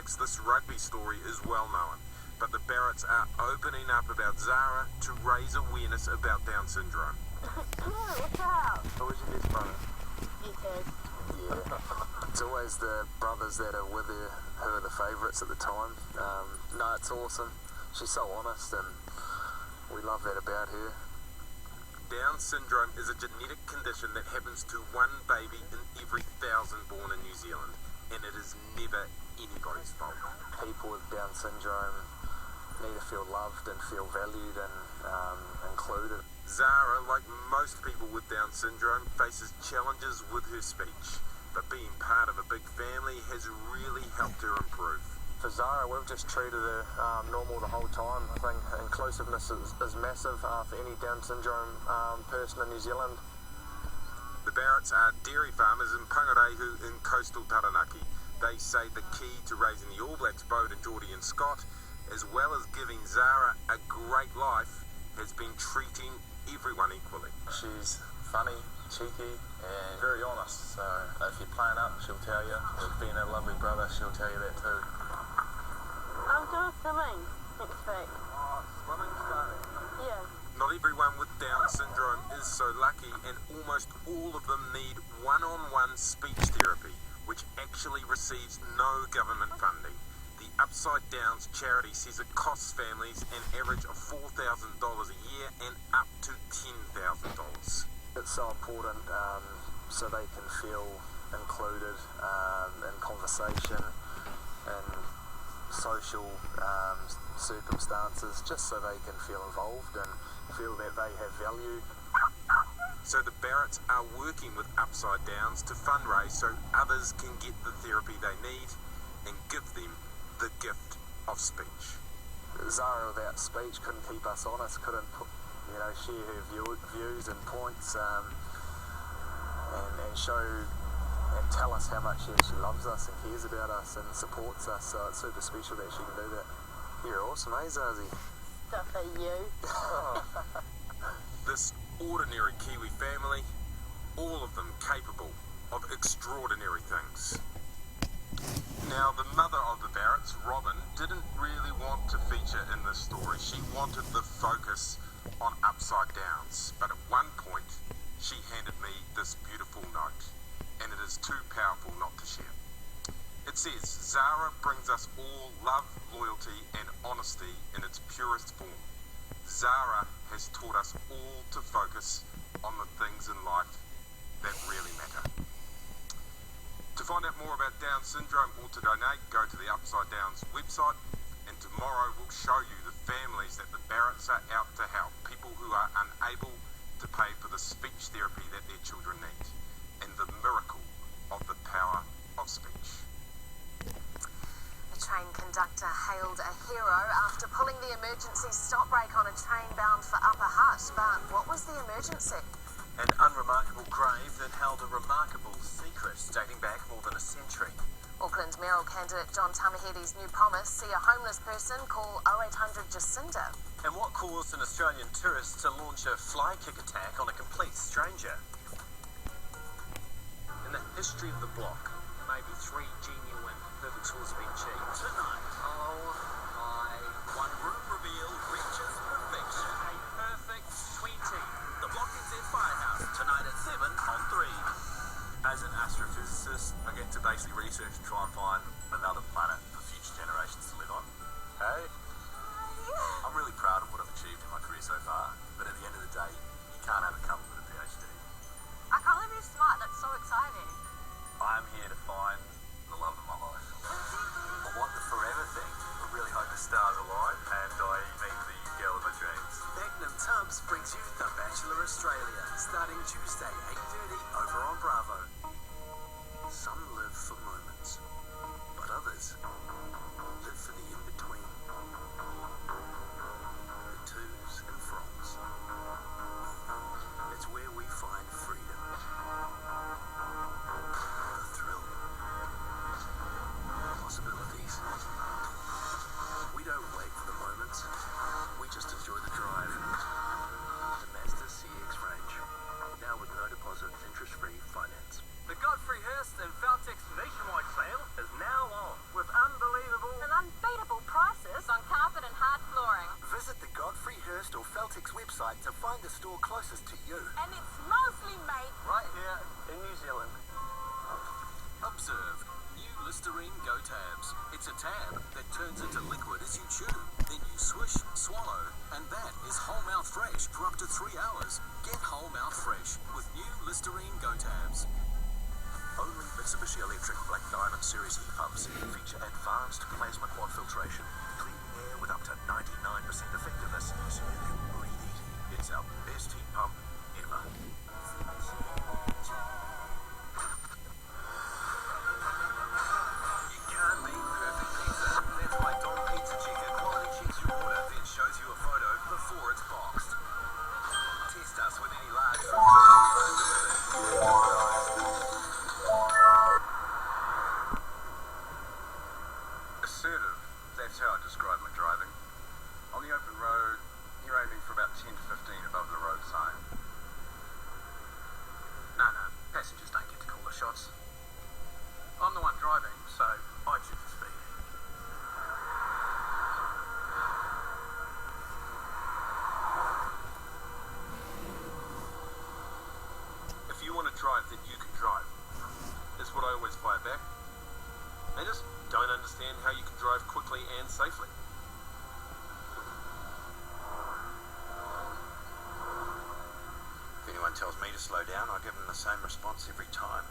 Blokes, this rugby story is well known, but the Barretts are opening up about Zara to raise awareness about Down syndrome. What's up? Who was your best brother? Because Yeah. It's always the brothers that are with her who are the favourites at the time. No, it's awesome. She's so honest and we love that about her. Down syndrome is a genetic condition that happens to one baby in every 1,000 born in New Zealand, and it is never anybody's fault. People with Down syndrome need to feel loved and feel valued and included. Zara, like most people with Down syndrome, faces challenges with her speech, but being part of a big family has really helped her improve. For Zara, we've just treated her normal the whole time. I think inclusiveness is massive for any Down syndrome person in New Zealand. The Barretts are dairy farmers in Pangarehu in coastal Taranaki. They say the key to raising the All Blacks, Bode and Geordie and Scott, as well as giving Zara a great life, has been treating everyone equally. She's funny, cheeky and very honest, so if you're playing up, she'll tell you. With being a lovely brother, she'll tell you that too. I'm doing swimming next week. Swimming starting? Yeah. Not everyone with Down syndrome is so lucky, and almost all of them need one-on-one speech therapy, which actually receives no government funding. The Upside Downs charity says it costs families an average of $4,000 a year and up to $10,000. It's so important so they can feel included in conversation and social circumstances, just so they can feel involved and feel that they have value. So the Barretts are working with Upside Downs to fundraise so others can get the therapy they need and give them the gift of speech. Zara without speech couldn't keep us honest, couldn't share her views and points and show and tell us how much she loves us and cares about us and supports us, so it's super special that she can do that. You're awesome, eh, Zazie? Stuff at you. This ordinary Kiwi family, all of them capable of extraordinary things. Now, the mother of the Barretts, Robin, didn't really want to feature in this story. She wanted the focus on Upside Downs, but at one point she handed me this beautiful note, and it is too powerful not to share. It says, Zara brings us all love, loyalty and honesty in its purest form. Zara has taught us all to focus on the things in life that really matter. To find out more about Down syndrome or to donate, go to the Upside Downs website, and tomorrow we'll show you the families that the Barretts are out to help, people who are unable to pay for the speech therapy that their children need, and the miracle of the power of speech. The train conductor hailed a hero after pulling the emergency stop brake on a train bound for Upper Hutt. But what was the emergency? An unremarkable grave that held a remarkable secret dating back more than a century. Auckland mayoral candidate John Tamahedi's new promise: see a homeless person, call 0800 Jacinda. And what caused an Australian tourist to launch a fly kick attack on a complete stranger? In the history of the block, maybe 3 genuine perfect scores have been achieved. Tonight, oh my, one room reveal reaches perfection. A perfect 20. The Block NZ Firehouse, tonight at 7 on 3. As an astrophysicist, I get to basically research and try and find another planet for future generations to live on. Hey? I'm really proud of what I've achieved in my career so far, but at the end of the day, you can't have a couple with a PhD. I can't believe you're smart. That's so exciting. I'm here to find the love of my life. I want the forever thing. I really hope the stars align and I meet the girl of my dreams. Magnum Tubs brings you The Bachelor Australia, starting Tuesday, 8:30 over on Bravo. Some live for moments, but others live for the in-between. The twos and froms. It's where we find freedom. The thrill. Possibilities. We don't wait for the moments. We just enjoy the drive. The Mazda CX range. Now with no deposit, interest-free finance. The Godfrey Hirst and Valtex nationwide sale is now on, with unbelievable Celtic's website to find the store closest to you. And it's mostly made Right here in New Zealand. Observe. New Listerine Go Tabs. It's a tab that turns into liquid as you chew. Then you swish, swallow, and that is whole mouth fresh for up to 3 hours. Get whole mouth fresh with new Listerine Go Tabs. Only Mitsubishi Electric Black Diamond Series heat pumps feature advanced plasma quad filtration, cleaning air with up to 99% effectiveness, so you can breathe easy. It's our best heat pump ever. You can't make perfect pizza. That's why Don Pizza Checker quality checks your order, then shows you a photo before it's boxed. Test us with any large food assertive, that's how I describe my driving. On the open road, you're aiming for about 10 to 15 above the road sign. No, passengers don't get to call the shots. I'm the one driving, so I choose the speed. If you want to drive, then you can drive. That's what I always fire back. They just don't understand how you can drive quickly and safely. If anyone tells me to slow down, I give them the same response every time.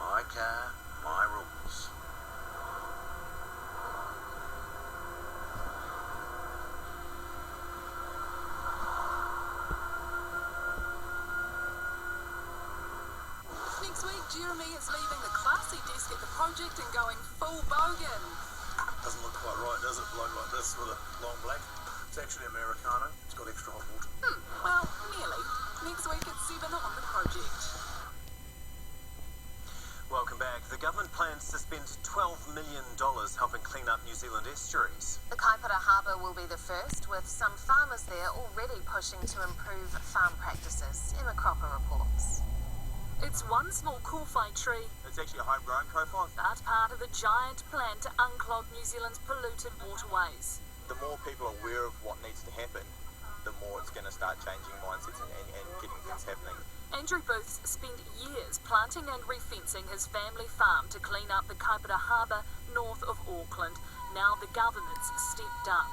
My car, my rules. Next week, Jeremy is leaving the classy desk at the project and going full bogan. Doesn't look quite right, does it? Bloke like this with a long black. It's actually Americano. It's got extra hot water. Well, nearly. Next week at 7 on the project. Welcome back. The government plans to spend $12 million helping clean up New Zealand estuaries. The Kaipara Harbour will be the first, with some farmers there already pushing to improve farm practices. Emma Cropper reports. It's one small kowhai tree, It's actually a homegrown kowhai. but part of a giant plan to unclog New Zealand's polluted waterways. The more people are aware of what needs to happen, the more it's going to start changing mindsets and getting things happening. Andrew Booth's spent years planting and refencing his family farm to clean up the Kaipara Harbour north of Auckland. Now the government's stepped up,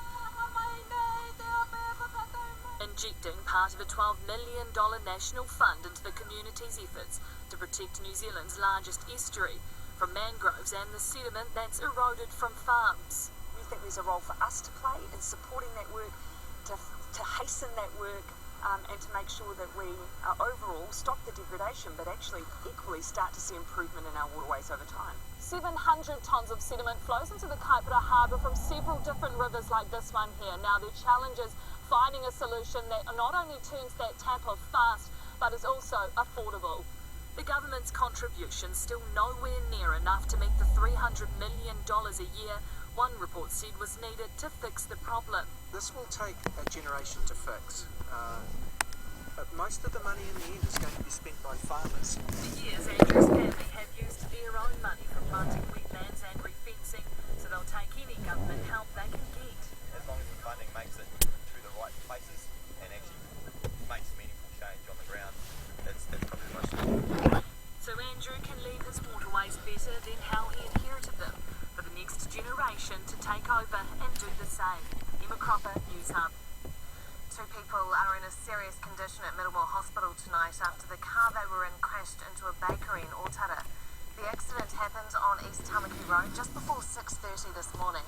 injecting part of a $12 million national fund into the community's efforts to protect New Zealand's largest estuary from mangroves and the sediment that's eroded from farms. We think there's a role for us to play in supporting that work, to hasten that work, and to make sure that we overall stop the degradation, but actually equally start to see improvement in our waterways over time. 700 tonnes of sediment flows into the Kaipara Harbour from several different rivers like this one here. Now the challenge is finding a solution that not only turns that tap off fast, but is also affordable. The government's contribution still nowhere near enough to meet the $300 million a year one report said was needed to fix the problem. This will take a generation to fix. But most of the money in the end is going to be spent by farmers. For years, Andrew's family have used their own money for planting wetlands and refencing, so they'll take any government help they can get. As long as the funding makes it to the right places and actually makes meaningful change on the ground, that's probably the most important. So Andrew can leave his waterways better than how he inherited them, for the next generation to take over and do the same. Emma Cropper, News Hub. 2 people are in a serious condition at Middlemore Hospital tonight after the car they were in crashed into a bakery in Otara. The accident happened on East Tamaki Road just before 6:30 this morning.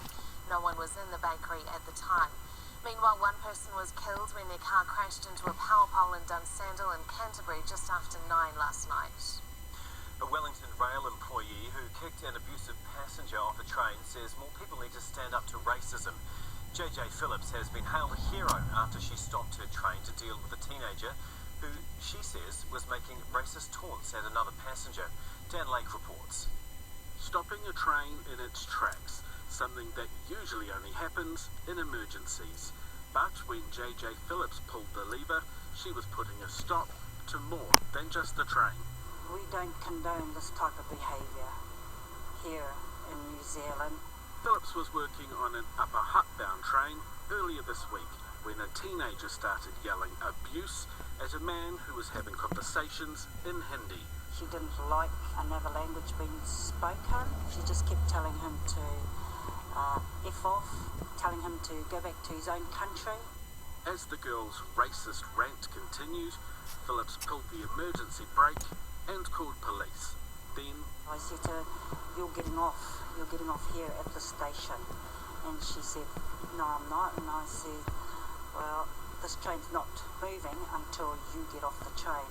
No one was in the bakery at the time. Meanwhile, one person was killed when their car crashed into a power pole in Dunsandel in Canterbury just after 9 last night. A Wellington Rail employee who kicked an abusive passenger off a train says more people need to stand up to racism. JJ Phillips has been hailed a hero after she stopped her train to deal with a teenager who she says was making racist taunts at another passenger. Dan Lake reports. Stopping a train in its tracks, something that usually only happens in emergencies. But when JJ Phillips pulled the lever, she was putting a stop to more than just the train. We don't condone this type of behaviour here in New Zealand. Phillips was working on an Upper Hutt bound train earlier this week when a teenager started yelling abuse at a man who was having conversations in Hindi. She didn't like another language being spoken. She just kept telling him to F off, telling him to go back to his own country. As the girl's racist rant continued, Phillips pulled the emergency brake and called police. Then I said to her, you're getting off here at the station. And she said, no, I'm not. And I said, well, this train's not moving until you get off the train.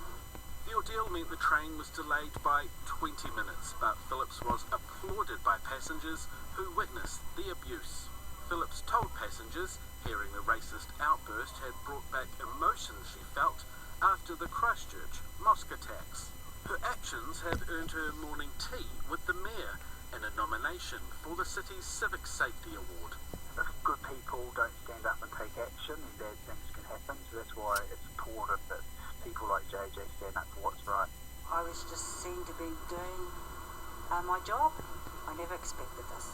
The ordeal meant the train was delayed by 20 minutes, but Phillips was applauded by passengers who witnessed the abuse. Phillips told passengers hearing the racist outburst had brought back emotions she felt after the Christchurch mosque attacks. Her actions had earned her morning tea with the mayor and a nomination for the city's Civic Safety Award. If good people don't stand up and take action, then bad things can happen, so that's why it's important that people like JJ stand up for what's right. I was just seen to be doing my job. I never expected this.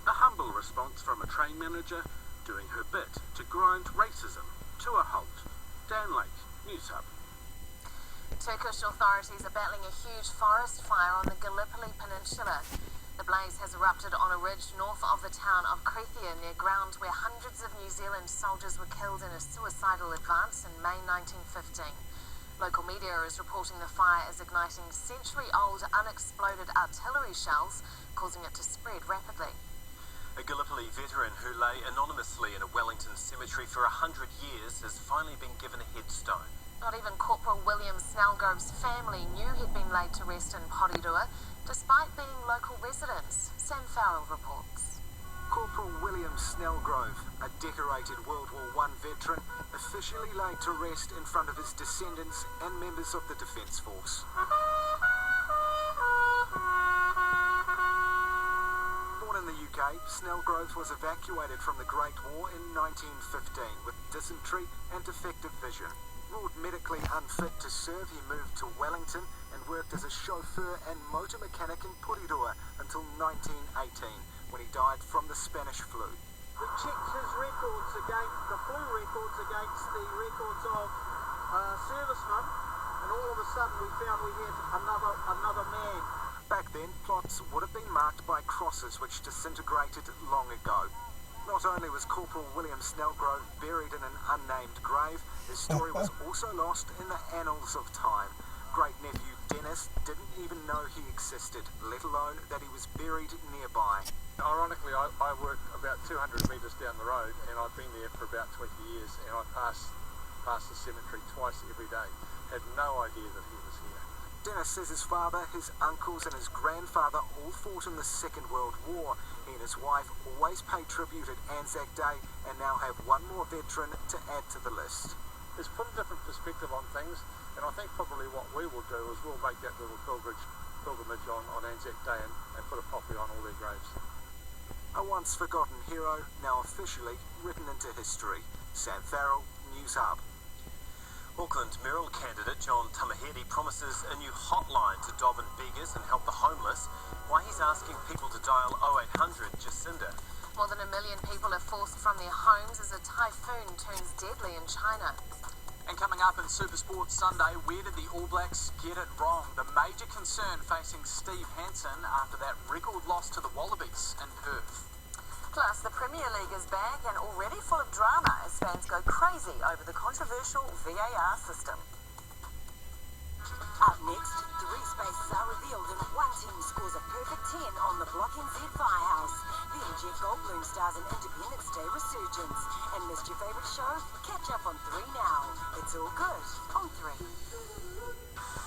A humble response from a train manager doing her bit to grind racism to a halt. Dan Lake, News Hub. Turkish authorities are battling a huge forest fire on the Gallipoli Peninsula. The blaze has erupted on a ridge north of the town of Krithia near ground where hundreds of New Zealand soldiers were killed in a suicidal advance in May 1915. Local media is reporting the fire is igniting century-old unexploded artillery shells, causing it to spread rapidly. A Gallipoli veteran who lay anonymously in a Wellington cemetery for 100 years has finally been given a headstone. Not even Corporal William Snellgrove's family knew he'd been laid to rest in Porirua, despite being local residents. Sam Farrell reports. Corporal William Snellgrove, a decorated World War I veteran, officially laid to rest in front of his descendants and members of the Defence Force. Born in the UK, Snellgrove was evacuated from the Great War in 1915 with dysentery and defective vision. Ruled medically unfit to serve, he moved to Wellington and worked as a chauffeur and motor mechanic in Porirua until 1918, when he died from the Spanish flu. We checked his records against the flu records against the records of servicemen, and all of a sudden we found we had another man. Back then, plots would have been marked by crosses which disintegrated long ago. Not only was Corporal William Snellgrove buried in an unnamed grave, his story was also lost in the annals of time. Great-nephew Dennis didn't even know he existed, let alone that he was buried nearby. Ironically, I work about 200 metres down the road, and I've been there for about 20 years, and I pass the cemetery twice every day. Had no idea that he was here. Dennis says his father, his uncles and his grandfather all fought in the Second World War. He and his wife always pay tribute at Anzac Day and now have one more veteran to add to the list. It's put a different perspective on things, and I think probably what we will do is we'll make that little pilgrimage on Anzac Day and put a poppy on all their graves. A once forgotten hero, now officially written into history. Sam Farrell, News Hub. Auckland mayoral candidate John Tamaheri promises a new hotline to Dobbin beggars and help the homeless, while he's asking people to dial 0800 Jacinda. More than 1 million people are forced from their homes as a typhoon turns deadly in China. And coming up in Supersport Sunday, where did the All Blacks get it wrong? The major concern facing Steve Hansen after that record loss to the Wallabies in Perth. Plus, the Premier League is back and already full of drama as fans go crazy over the controversial VAR system. Up next, 3 spaces are revealed and one team scores a perfect 10 on the Block NZ Firehouse. Then Jeff Goldblum stars in Independence Day Resurgence. And missed your favourite show? Catch up on 3 now. It's all good on 3.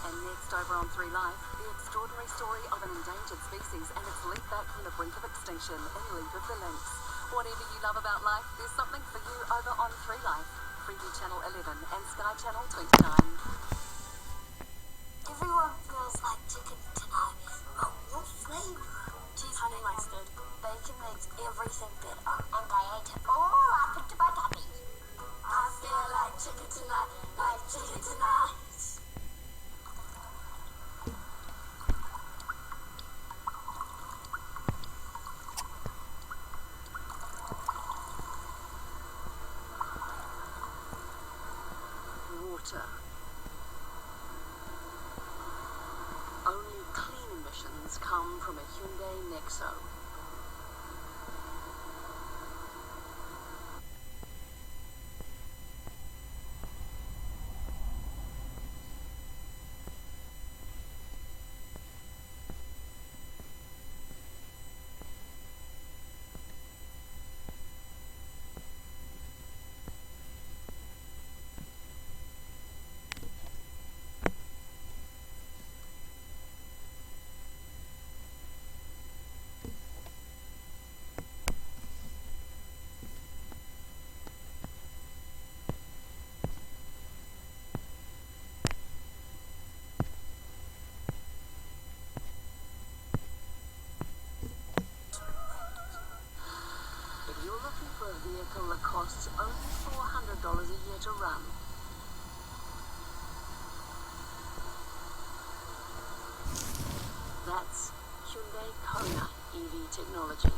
And next over on 3 Life, the extraordinary story of an endangered species and its leap back from the brink of extinction in Leap of the Lynx. Whatever you love about life, there's something for you over on 3 Life, Freeview Channel 11 and Sky Channel 29. Everyone feels like chicken tonight, but what flavour? Cheese, honey mustard. Bacon makes everything better. And I ate it all up into my tummy. I feel like chicken tonight, like chicken tonight. water. Only clean emissions come from a Hyundai Nexo. If you're looking for a vehicle that costs only $400 a year to run, that's Hyundai Kona EV technology.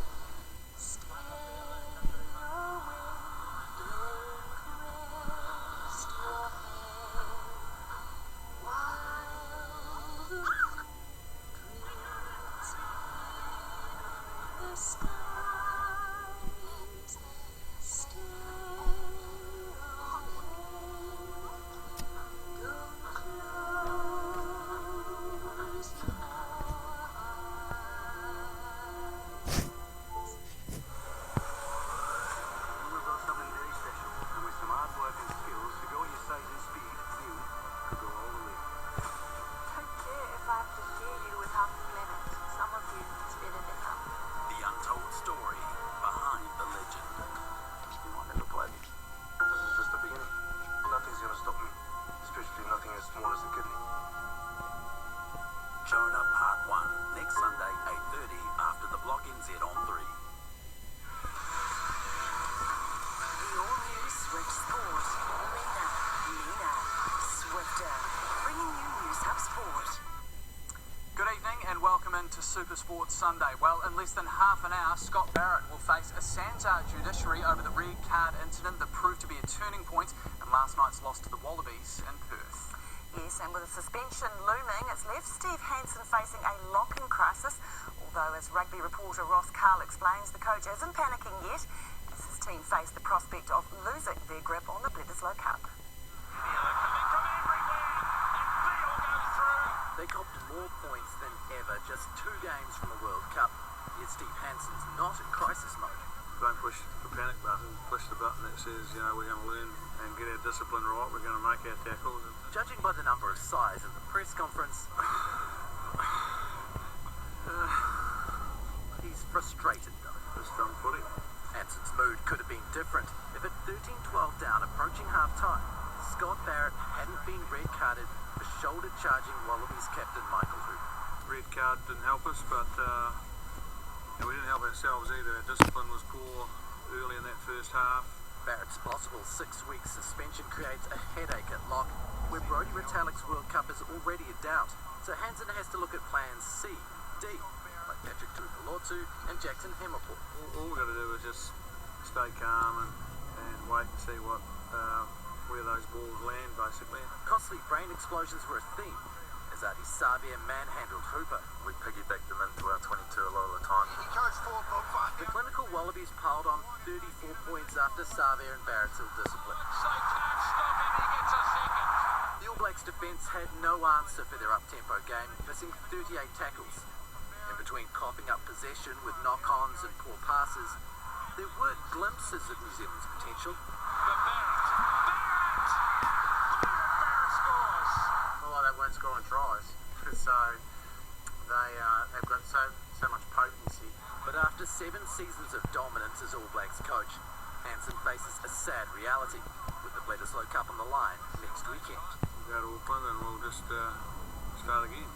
Jonah Part 1, next Sunday, 8:30, after the Block NZ on 3. The all-new Swift Sport. Leaner, swifter. Bringing you News Hub Sport. Good evening and welcome into Super Sports Sunday. Well, in less than half an hour, Scott Barrett will face a Sanzar judiciary over the red card incident that proved to be a turning point in last night's loss to the Wallabies in Perth. Yes, and with a suspension looming, it's left Steve Hansen facing a locking crisis. Although, as rugby reporter Ross Carl explains, the coach isn't panicking yet, as his team face the prospect of losing their grip on the Bledisloe Cup. They copped more points than ever, just 2 games from the World Cup. Yet Steve Hansen's not in crisis mode. Don't push the panic button, push the button that says, we're going to learn and get our discipline right, we're going to make our tackles. Judging by the number of sighs at the press conference, he's frustrated though. It's strong footy. Hansen's mood could have been different if at 13-12 down approaching half-time, Scott Barrett hadn't been red-carded for shoulder-charging Wallabies captain Michael Root. Red card didn't help us, but we didn't help ourselves either. Our discipline was poor early in that first half. Barrett's possible 6-week suspension creates a headache at lock, where Brodie Retallick's World Cup is already a doubt. So Hansen has to look at plans C, D, like Patrick Tuipulotu and Jackson Hemmerport. All we've got to do is just stay calm and wait and see where those balls land, basically. Costly brain explosions were a theme, as Adi Savia manhandled Hooper. We piggybacked them into our 22 a lot of the time. The clinical Wallabies piled on 34 points after Savia and Barrett's ill-discipline. The All Blacks defence had no answer for their up-tempo game, missing 38 tackles. In between coughing up possession with knock-ons and poor passes, there were glimpses of New Zealand's potential. Although they weren't scoring tries, so they've got so much potency. But after 7 seasons of dominance as All Blacks coach, Hansen faces a sad reality, with the Bledisloe Cup on the line next weekend. We'll go to Auckland and we'll just start again.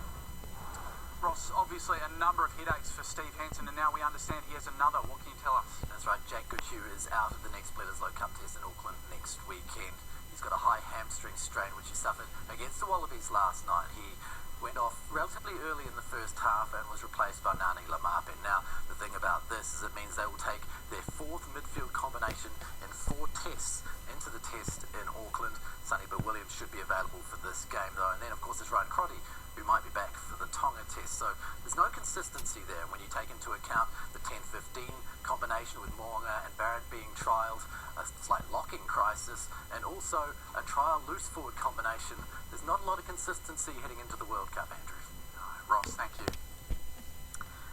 Ross, obviously a number of headaches for Steve Hansen, and now we understand he has another. What can you tell us? That's right, Jack Goodhue is out of the next Bledisloe Cup test in Auckland next weekend. He's got a high hamstring strain which he suffered against the Wallabies last night. He went off relatively early in the first half and was replaced by Nani Lamape. Now, the thing about this is it means they will take their 4th midfield combination in 4 tests into the test in Auckland. Sonny Bill Williams should be available for this game, though. And then, of course, there's Ryan Crotty, who might be back for the Tonga test. So there's no consistency there when you take into account the 10-15 combination with Mo'unga and Barrett being trialled, a slight locking crisis, and also a trial loose forward combination. There's not a lot of consistency heading into the World Cup, Andrew. Ross, thank you.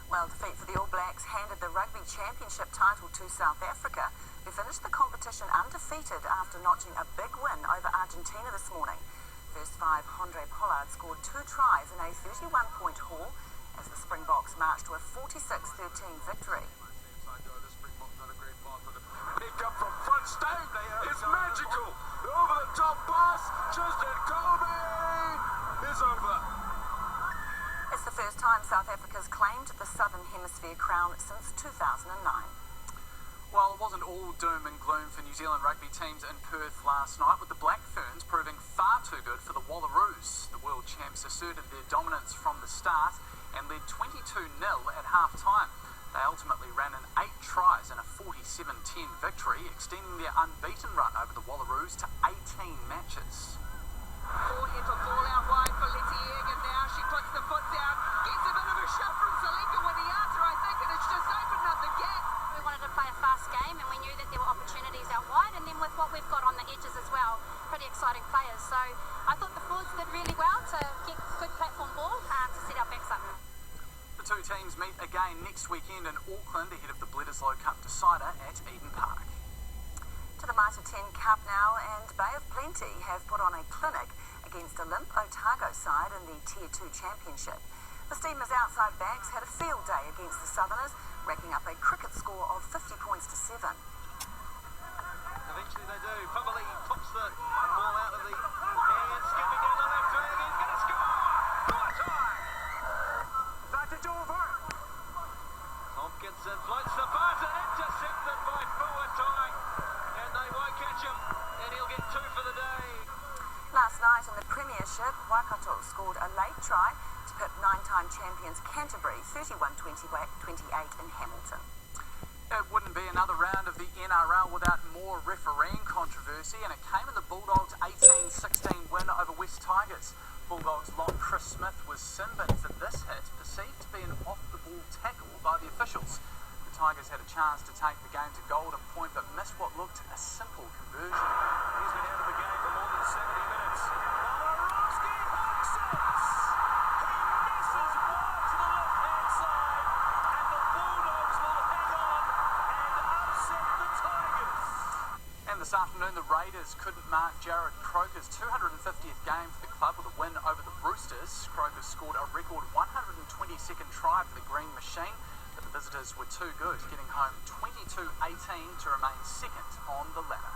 Well, defeat for the All Blacks handed the Rugby Championship title to South Africa, who finished the competition undefeated after notching a big win over Argentina this morning. First five, Andre Pollard scored 2 tries in a 31-point haul as the Springboks marched to a 46-13 victory. Pick up from front stage, it's magical. Over the top pass, Tristan Colby is over. It's the first time South Africa's claimed the Southern Hemisphere crown since 2009. Well, it wasn't all doom and gloom for New Zealand rugby teams in Perth last night, with the Black Ferns proving far too good for the Wallaroos. The world champs asserted their dominance from the start and led 22-0 at half-time. They ultimately ran in 8 tries in a 47-10 victory, extending their unbeaten run over the Wallaroos to 18 matches. Forehand to ball out wide for Letty Egg, and now she puts the foot down, gets a bit of a shot from Salika with the answer, I think, and it's just opened up the gap. We wanted to play a fast game, and we knew that there were opportunities out wide, and then with what we've got on the edges as well, pretty exciting players. So I thought the forwards did really well to get good platform ball to set our backs up. The two teams meet again next weekend in Auckland ahead of the Bledisloe Cup decider at Eden Park. To the Mitre 10 Cup now, and Bay of Plenty have put on a clinic against a limp Otago side in the Tier 2 Championship. The Steamers' outside backs had a field day against the Southerners, racking up a cricket score of 50 points to 7. Eventually they do. Pumbley pops the ball out of the hand, skipping down the left wing. He's going to score! What time? Started over. Tompkinson floats the pass and intercepted by Fuatai. And they won't catch him. And he'll get 2 for the day. Last night in the Premiership, Waikato scored a late try to put 9-time champions Canterbury 31-28 in Hamilton. It wouldn't be another round of the NRL without more refereeing controversy, and it came in the Bulldogs' 18-16 win over West Tigers. Bulldogs lock Chris Smith was sin-binned for this hit, perceived to be an off-the-ball tackle by the officials. The Tigers had a chance to take the game to golden point, but missed what looked a simple conversion. He's been out of the game for more than 70 minutes. Borowski hooks it! He misses wide to the left-hand side, and the Bulldogs will hang on and upset the Tigers. And this afternoon, the Raiders couldn't mark Jared Croker's 250th game for the club with a win over the Roosters. Croker scored a record 122nd try for the Green Machine, but the visitors were too good, getting home 22-18 to remain second on the ladder.